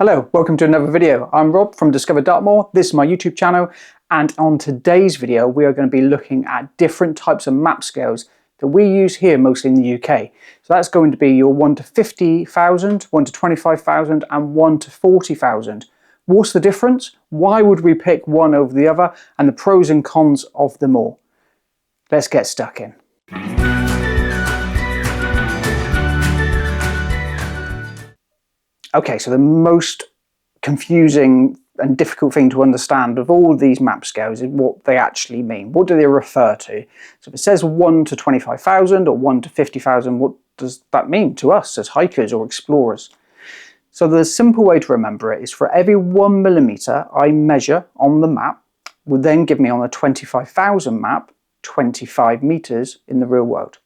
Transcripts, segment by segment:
Hello, welcome to another video. I'm Rob from Discover Dartmoor. This is my YouTube channel, and on today's video we are going to be looking at different types of map scales that we use here mostly in the UK. So that's going to be your 1 to 50,000, 1 to 25,000 and 1 to 40,000. What's the difference? Why would we pick one over the other, and the pros and cons of them all? Let's get stuck in. Okay, so the most confusing and difficult thing to understand of all of these map scales is what they actually mean. What do they refer to? So if it says 1 to 25,000 or 1 to 50,000, what does that mean to us as hikers or explorers? So the simple way to remember it is for every 1 millimeter I measure on the map will then give me on a 25,000 map 25 meters in the real world.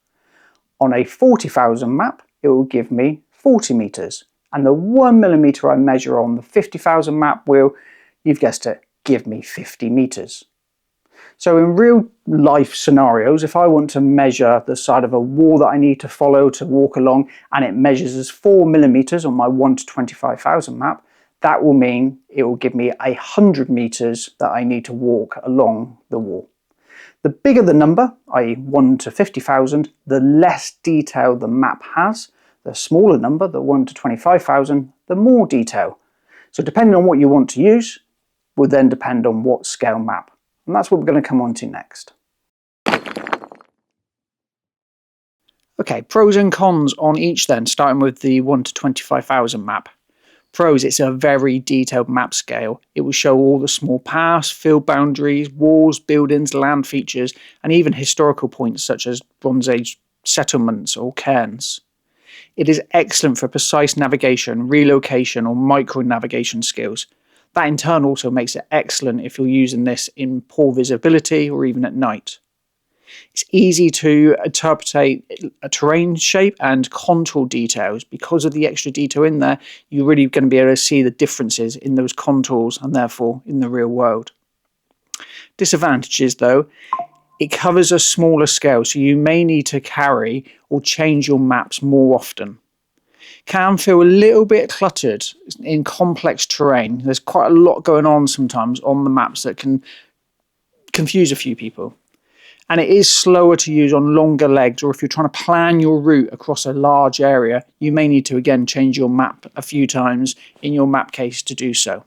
On a 40,000 map it will give me 40 meters. And the 1 millimeter I measure on the 50,000 map will, you've guessed it, give me 50 meters. So in real life scenarios, if I want to measure the side of a wall that I need to follow to walk along, and it measures as 4 millimeters on my 1 to 25,000 map, that will mean it will give me 100 meters that I need to walk along the wall. The bigger the number, i.e. 1 to 50,000, the less detail the map has. The smaller number, the 1 to 25,000, the more detail. So depending on what you want to use, will then depend on what scale map. And that's what we're going to come on to next. Okay, pros and cons on each then, starting with the 1 to 25,000 map. Pros, it's a very detailed map scale. It will show all the small paths, field boundaries, walls, buildings, land features, and even historical points such as Bronze Age settlements or cairns. It is excellent for precise navigation, relocation or micro-navigation skills. That in turn also makes it excellent if you're using this in poor visibility or even at night. It's easy to interpret a terrain shape and contour details. Because of the extra detail in there, you're really going to be able to see the differences in those contours and therefore in the real world. Disadvantages though, it covers a smaller scale, so you may need to carry or change your maps more often. Can feel a little bit cluttered in complex terrain. There's quite a lot going on sometimes on the maps that can confuse a few people. And it is slower to use on longer legs, or if you're trying to plan your route across a large area, you may need to again change your map a few times in your map case to do so.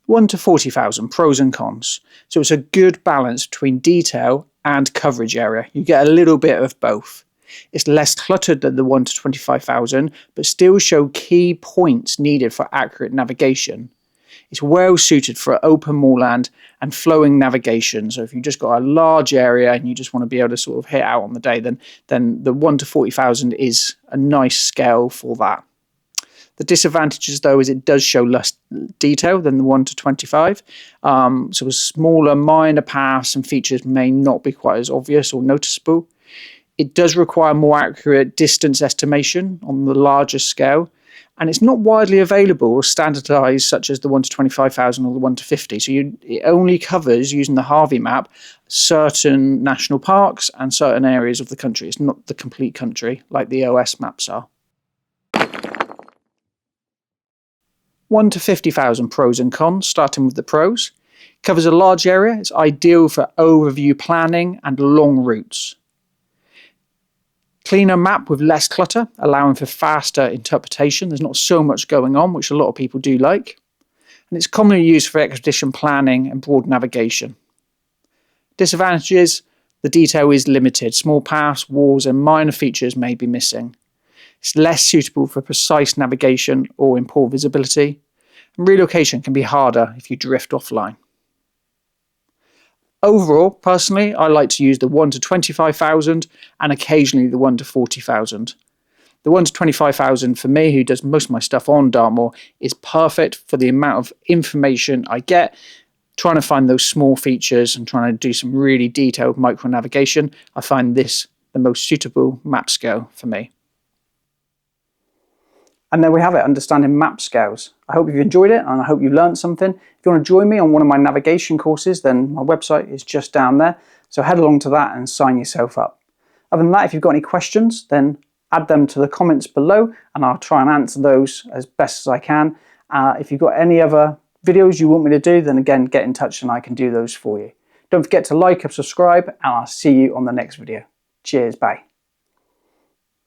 1 to 40,000, pros and cons. So it's a good balance between detail and coverage area. You get a little bit of both. It's less cluttered than the 1 to 25,000, but still show key points needed for accurate navigation. It's well suited for open moorland and flowing navigation. So if you've just got a large area and you just want to be able to sort of hit out on the day, then the 1 to 40,000 is a nice scale for that. The disadvantages though is it does show less detail than the 1 to 25, so smaller minor paths and features may not be quite as obvious or noticeable. It does require more accurate distance estimation on the larger scale, and it's not widely available or standardized such as the 1 to 25,000 or the 1 to 50, so it only covers, using the Harvey map, certain national parks and certain areas of the country. It's not the complete country like the OS maps are. 1 to 50,000, pros and cons, starting with the pros. Covers a large area, it's ideal for overview planning and long routes. Cleaner map with less clutter, allowing for faster interpretation. There's not so much going on, which a lot of people do like. And it's commonly used for expedition planning and broad navigation. Disadvantages, the detail is limited. Small paths, walls and minor features may be missing. It's less suitable for precise navigation or in poor visibility, and relocation can be harder if you drift offline. Overall, personally, I like to use the 1 to 25,000 and occasionally the 1 to 40,000. The 1 to 25,000 for me, who does most of my stuff on Dartmoor, is perfect for the amount of information I get, trying to find those small features and trying to do some really detailed micro navigation. I find this the most suitable map scale for me. And there we have it, understanding map scales. I hope you've enjoyed it and I hope you've learned something. If you want to join me on one of my navigation courses, then my website is just down there. So head along to that and sign yourself up. Other than that, if you've got any questions, then add them to the comments below and I'll try and answer those as best as I can. If you've got any other videos you want me to do, then again, get in touch and I can do those for you. Don't forget to like and subscribe, and I'll see you on the next video. Cheers, bye.